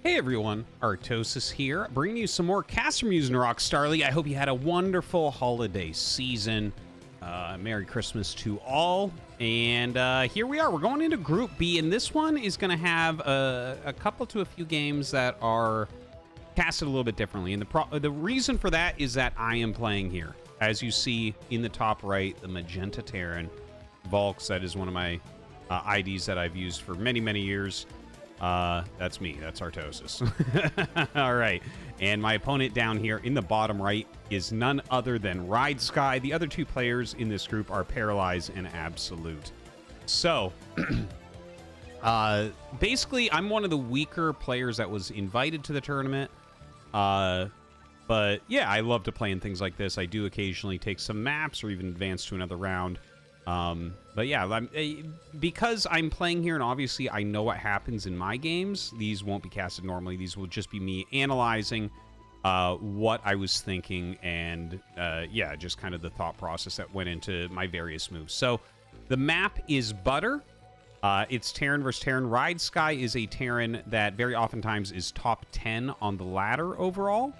Hey everyone, Artosis here, bringing you some more CasterMuse Narak StarLeague. I hope you had a wonderful holiday season. Merry Christmas to all. And here we are. We're going into Group B, and this one is going to have a couple to a few games that are casted a little bit differently. And the reason for that is that I am playing here. As you see in the top right, the magenta Terran, Volks. That is one of my IDs that I've used for many, many years. That's me. That's Artosis. All right. And my opponent down here in the bottom right is none other than Ridesky. The other two players in this group are Paralyze and Absolute. So, basically, I'm one of the weaker players that was invited to the tournament. But, yeah, I love to play in things like this. I do occasionally take some maps or even advance to another round. But yeah, because I'm playing here and obviously I know what happens in my games, these won't be casted normally. These will just be me analyzing what I was thinking and yeah, just kind of the thought process that went into my various moves. So the map is Butter. It's Terran versus Terran. Ridesky is a Terran that very oftentimes is top 10 on the ladder overall.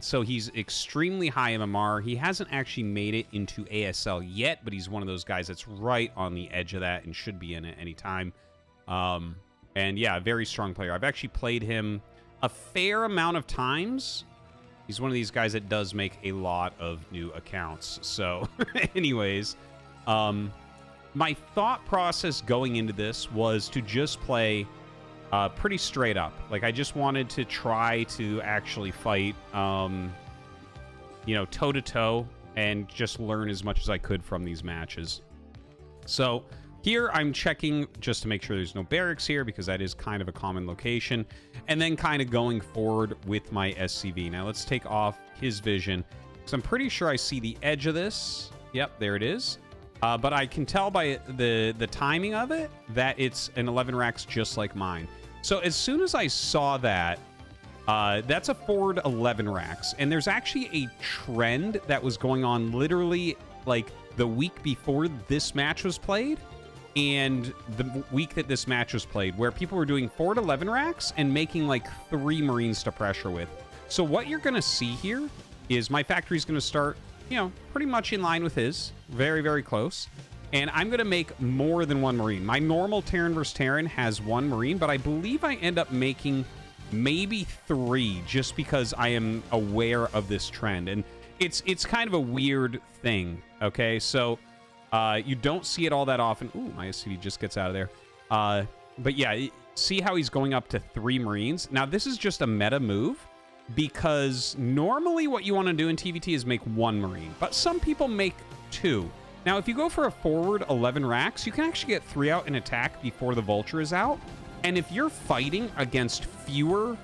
So he's extremely high MMR. He hasn't actually made it into ASL yet, but he's one of those guys that's right on the edge of that and should be in it anytime. And yeah, very strong player. I've actually played him a fair amount of times. He's one of these guys that does make a lot of new accounts. So anyways, my thought process going into this was to just play pretty straight up. Like, I just wanted to try to actually fight, you know, toe-to-toe and just learn as much as I could from these matches. So here I'm checking just to make sure there's no barracks here, because that is kind of a common location, and then kind of going forward with my SCV. Now let's take off his vision, because I'm pretty sure I see the edge of this. Yep, there it is. But I can tell by the timing of it that it's an 11 racks just like mine. So as soon as I saw that, that's a forward 11 racks. And there's actually a trend that was going on literally like the week before this match was played and the week that this match was played, where people were doing forward 11 racks and making like 3 Marines to pressure with. So what you're going to see here is my factory's going to start, you know, pretty much in line with his. Very, very close. And I'm going to make more than 1 Marine. My normal Terran versus Terran has 1 Marine, but I believe I end up making maybe 3 just because I am aware of this trend. And it's kind of a weird thing, okay? So you don't see it all that often. Ooh, my SCV just gets out of there. But yeah, see how he's going up to 3 Marines? Now, this is just a meta move, because normally what you want to do in TVT is make 1 Marine, but some people make 2. Now, if you go for a forward 11 racks, you can actually get 3 out in attack before the Vulture is out. And if you're fighting against fewer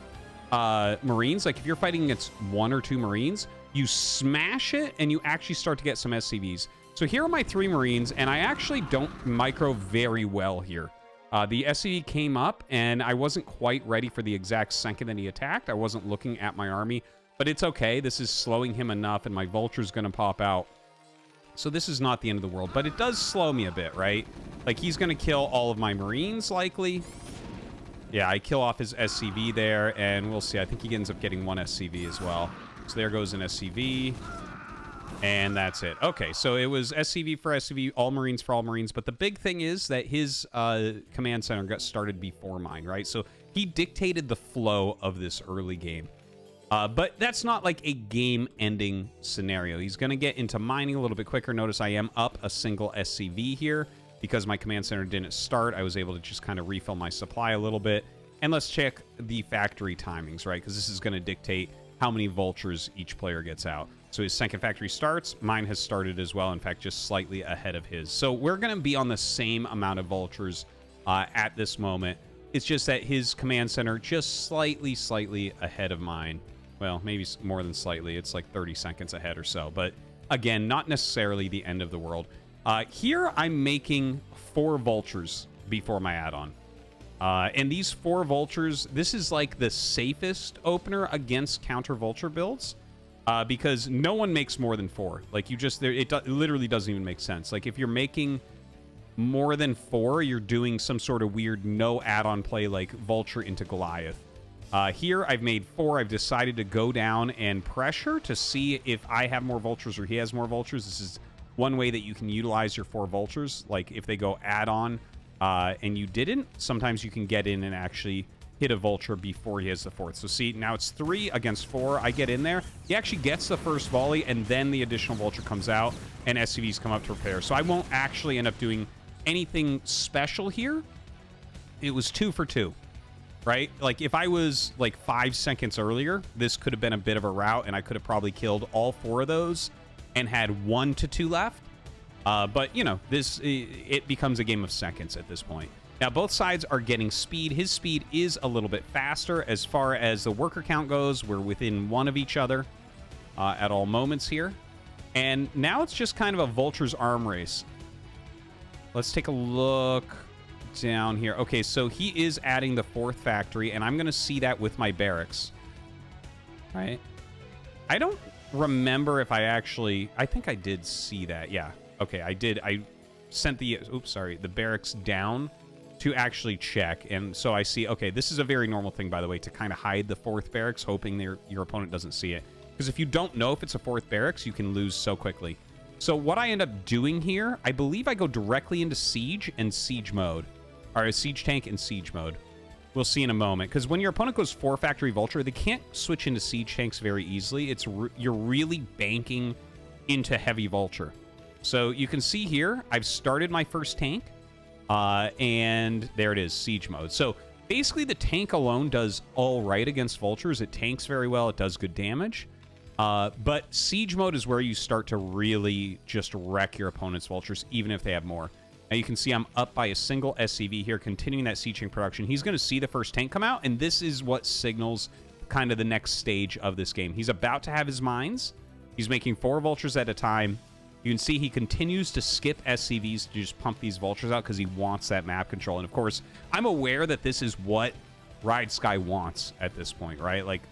Marines, like if you're fighting against 1 or 2 Marines, you smash it and you actually start to get some SCVs. So here are my 3 Marines, and I actually don't micro very well here. The SCV came up, and I wasn't quite ready for the exact second that he attacked. I wasn't looking at my army, but it's okay. This is slowing him enough, and my Vulture's going to pop out. So this is not the end of the world, but it does slow me a bit, right? Like, he's going to kill all of my Marines, likely. Yeah, I kill off his SCV there, and we'll see. I think he ends up getting 1 SCV as well. So there goes an SCV, and that's it. Okay, so it was SCV for SCV, all Marines for all Marines, but the big thing is that his command center got started before mine, right? So he dictated the flow of this early game. But that's not like a game-ending scenario. He's going to get into mining a little bit quicker. Notice I am up a single SCV here because my command center didn't start. I was able to just kind of refill my supply a little bit. And let's check the factory timings, right? Because this is going to dictate how many Vultures each player gets out. So his second factory starts. Mine has started as well. In fact, just slightly ahead of his. So we're going to be on the same amount of Vultures at this moment. It's just that his command center just slightly ahead of mine. Well, maybe more than slightly. It's like 30 seconds ahead or so. But again, not necessarily the end of the world. Here, I'm making 4 Vultures before my add-on. And these 4 Vultures, this is like the safest opener against counter-Vulture builds. Because no one makes more than 4. Like, you just... it literally doesn't even make sense. Like, if you're making more than 4, you're doing some sort of weird no add-on play like Vulture into Goliath. Here, I've made 4. I've decided to go down and pressure to see if I have more vultures or he has more vultures. This is one way that you can utilize your 4 vultures. Like, if they go add-on and you didn't, sometimes you can get in and actually hit a vulture before he has the 4th. So see, now it's 3 against 4. I get in there. He actually gets the first volley, and then the additional vulture comes out, and SCVs come up to repair. So I won't actually end up doing anything special here. It was 2 for 2, right? Like, if I was, like, 5 seconds earlier, this could have been a bit of a rout, and I could have probably killed all 4 of those and had 1 to 2 left. But, you know, it becomes a game of seconds at this point. Now, both sides are getting speed. His speed is a little bit faster. As far as the worker count goes, we're within 1 of each other at all moments here. And now it's just kind of a vulture's arm race. Let's take a look down here. Okay, so he is adding the 4th factory, and I'm going to see that with my barracks. Right? I don't remember if I think I did see that. Yeah. Okay, I did. I sent the barracks down to actually check, and so I see, okay, this is a very normal thing, by the way, to kind of hide the 4th barracks, hoping your opponent doesn't see it. Because if you don't know if it's a 4th barracks, you can lose so quickly. So what I end up doing here, I believe I go directly into siege and siege mode. Or siege tank and siege mode. We'll see in a moment. Because when your opponent goes 4 factory vulture, they can't switch into siege tanks very easily. You're really banking into heavy vulture. So you can see here, I've started my first tank. And there it is, siege mode. So basically the tank alone does all right against vultures. It tanks very well. It does good damage. But siege mode is where you start to really just wreck your opponent's vultures, even if they have more. Now you can see I'm up by a single SCV here, continuing that siege tank production. He's going to see the first tank come out, and this is what signals kind of the next stage of this game. He's about to have his mines. He's making 4 vultures at a time. You can see he continues to skip SCVs to just pump these vultures out because he wants that map control. And of course, I'm aware that this is what Ridesky wants at this point, right? Like,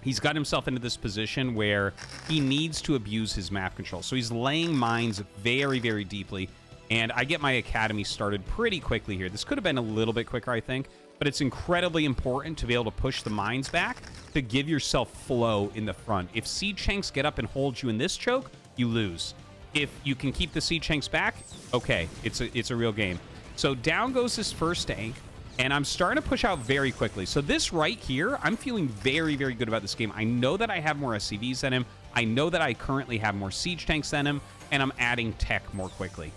he's got himself into this position where he needs to abuse his map control. So he's laying mines very, very deeply. And I get my academy started pretty quickly here. This could have been a little bit quicker, I think. But it's incredibly important to be able to push the mines back to give yourself flow in the front. If siege tanks get up and hold you in this choke, you lose. If you can keep the siege tanks back, okay, it's a real game. So down goes this first tank, and I'm starting to push out very quickly. So this right here, I'm feeling very, very good about this game. I know that I have more SCVs than him. I know that I currently have more siege tanks than him, and I'm adding tech more quickly.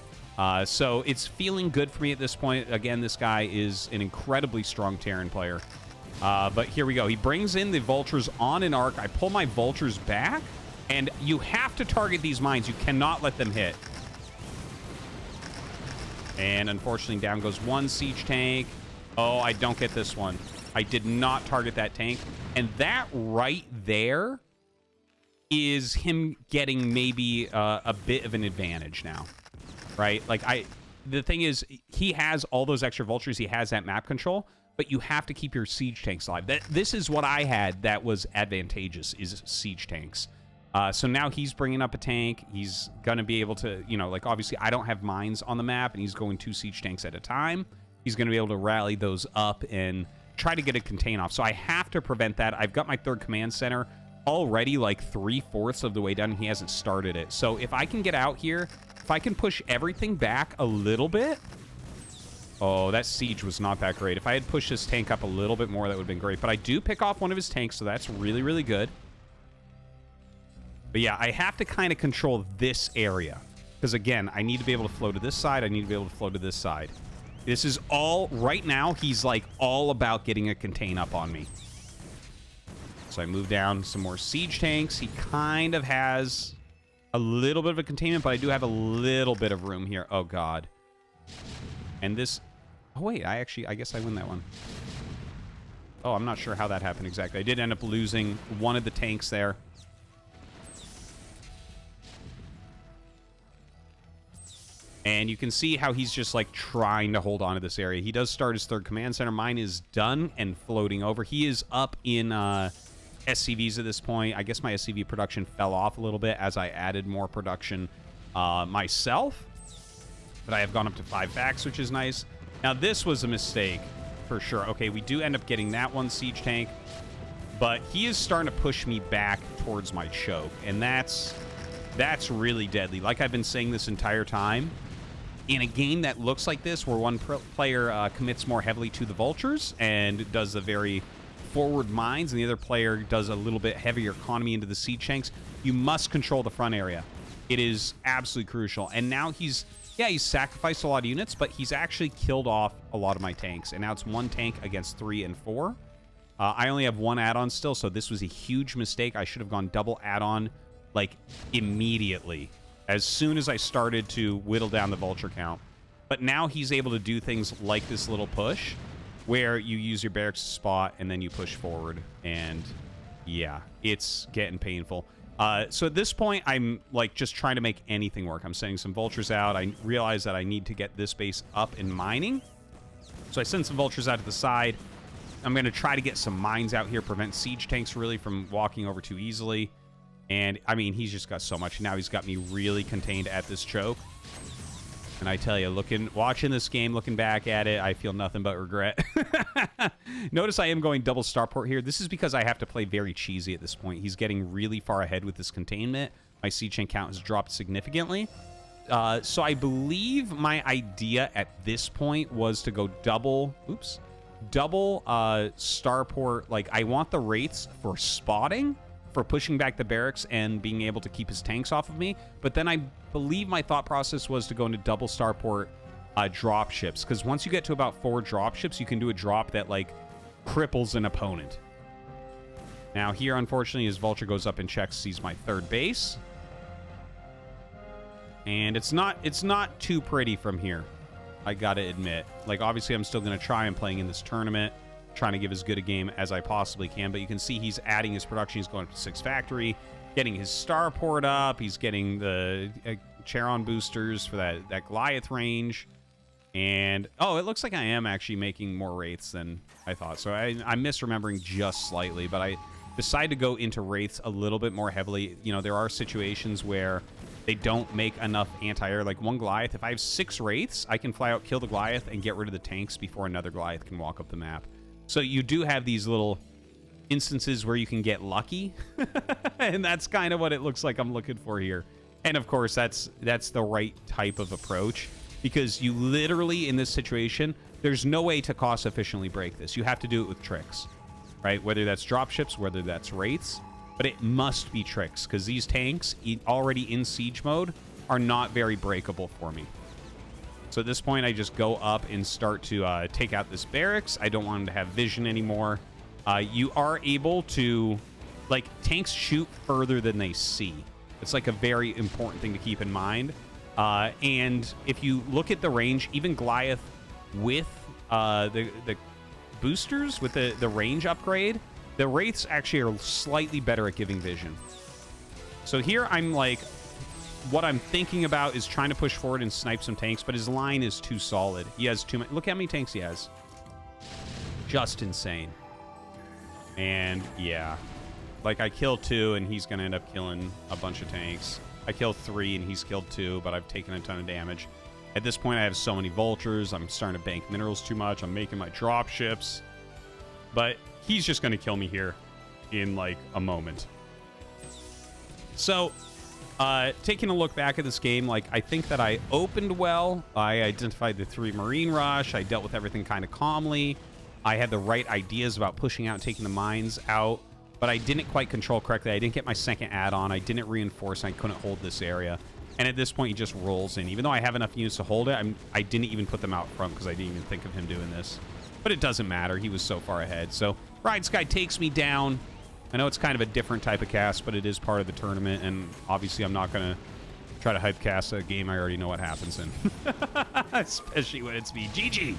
So it's feeling good for me at this point. Again, this guy is an incredibly strong Terran player. But here we go. He brings in the vultures on an arc. I pull my vultures back. And you have to target these mines. You cannot let them hit. And unfortunately, down goes 1 siege tank. Oh, I don't get this one. I did not target that tank. And that right there is him getting maybe a bit of an advantage now. Right? Like, the thing is, he has all those extra vultures. He has that map control. But you have to keep your siege tanks alive. This is what I had that was advantageous, is siege tanks. So now he's bringing up a tank. He's going to be able to, you know, like, obviously I don't have mines on the map, and he's going 2 siege tanks at a time. He's going to be able to rally those up and try to get a contain off. So I have to prevent that. I've got my 3rd command center already like 3/4 of the way done, and he hasn't started it. So if I can get out here, if I can push everything back a little bit. Oh, that siege was not that great. If I had pushed this tank up a little bit more, that would have been great. But I do pick off one of his tanks, so that's really, really good. But yeah, I have to kind of control this area. Because again, I need to be able to flow to this side. I need to be able to flow to this side. This is all, right now, he's like all about getting a contain up on me. So I move down some more siege tanks. He kind of has a little bit of a containment, but I do have a little bit of room here. Oh, God. And this... Oh, wait, I guess I win that one. Oh, I'm not sure how that happened exactly. I did end up losing one of the tanks there. And you can see how he's just, like, trying to hold on to this area. He does start his 3rd command center. Mine is done and floating over. He is up in SCVs at this point. I guess my SCV production fell off a little bit as I added more production myself. But I have gone up to 5 facts, which is nice. Now, this was a mistake. for sure. Okay, we do end up getting that one siege tank, but he is starting to push me back towards my choke, and that's really deadly. Like I've been saying this entire time, in a game that looks like this, where one player commits more heavily to the vultures and does a very forward mines, and the other player does a little bit heavier economy into the siege tanks, you must control the front area. It is absolutely crucial. And now he's sacrificed a lot of units, but he's actually killed off a lot of my tanks. And now it's 1 tank against 3 and 4. I only have 1 add-on still, so this was a huge mistake. I should have gone double add-on, like, immediately, as soon as I started to whittle down the vulture count. But now he's able to do things like this little push, where you use your barracks spot and then you push forward. And yeah, it's getting painful. So at this point, I'm like just trying to make anything work. I'm sending some vultures out. I realize that I need to get this base up in mining. So I send some vultures out to the side. I'm going to try to get some mines out here, prevent siege tanks really from walking over too easily. And I mean, he's just got so much. Now he's got me really contained at this choke. And I tell you, watching this game, looking back at it, I feel nothing but regret. Notice I am going double starport here. This is because I have to play very cheesy at this point. He's getting really far ahead with this containment. My siege tank count has dropped significantly. So I believe my idea at this point was to go double starport. Like, I want the wraiths for spotting, for pushing back the barracks and being able to keep his tanks off of me. But then I believe my thought process was to go into double starport drop ships, because once you get to about 4 drop ships, you can do a drop that like cripples an opponent. Now here, unfortunately, his vulture goes up and checks, sees my 3rd base, and it's not too pretty from here, I gotta admit. Like, obviously I'm still gonna try. I'm playing in this tournament, trying to give as good a game as I possibly can, but you can see he's adding his production. He's going up to 6 factory, getting his starport up. He's getting the Charon boosters for that Goliath range. And oh, it looks like I am actually making more wraiths than I thought. So I'm misremembering just slightly, but I decided to go into wraiths a little bit more heavily. You know, there are situations where they don't make enough anti-air. Like 1 Goliath, if I have 6 wraiths, I can fly out, kill the Goliath, and get rid of the tanks before another Goliath can walk up the map. So you do have these little instances where you can get lucky, and that's kind of what it looks like I'm looking for here. And of course, that's the right type of approach, because you literally, in this situation, there's no way to cost efficiently break this. You have to do it with tricks, right? Whether that's dropships, whether that's wraiths, but it must be tricks, because these tanks, already in siege mode, are not very breakable for me. So at this point, I just go up and start to take out this barracks. I don't want him to have vision anymore. You are able to, like, tanks shoot further than they see. It's like a very important thing to keep in mind. And if you look at the range, even Goliath with the boosters, with the range upgrade, the wraiths actually are slightly better at giving vision. So here I'm like, what I'm thinking about is trying to push forward and snipe some tanks, but his line is too solid. He has too many. Look how many tanks he has. Just insane. And yeah, like, I kill 2 and he's going to end up killing a bunch of tanks. I kill 3 and he's killed 2, but I've taken a ton of damage. At this point, I have so many vultures. I'm starting to bank minerals too much. I'm making my drop ships. But he's just going to kill me here in like a moment. So taking a look back at this game, like, I think that I opened well. I identified the 3 Marine Rush. I dealt with everything kind of calmly. I had the right ideas about pushing out and taking the mines out, but I didn't quite control correctly. I didn't get my 2nd add-on. I didn't reinforce, and I couldn't hold this area. And at this point, he just rolls in. Even though I have enough units to hold it, I didn't even put them out front because I didn't even think of him doing this. But it doesn't matter. He was so far ahead. So Ridesky takes me down. I know it's kind of a different type of cast, but it is part of the tournament, and obviously I'm not going to try to hype cast a game I already know what happens in. Especially when it's me. GG!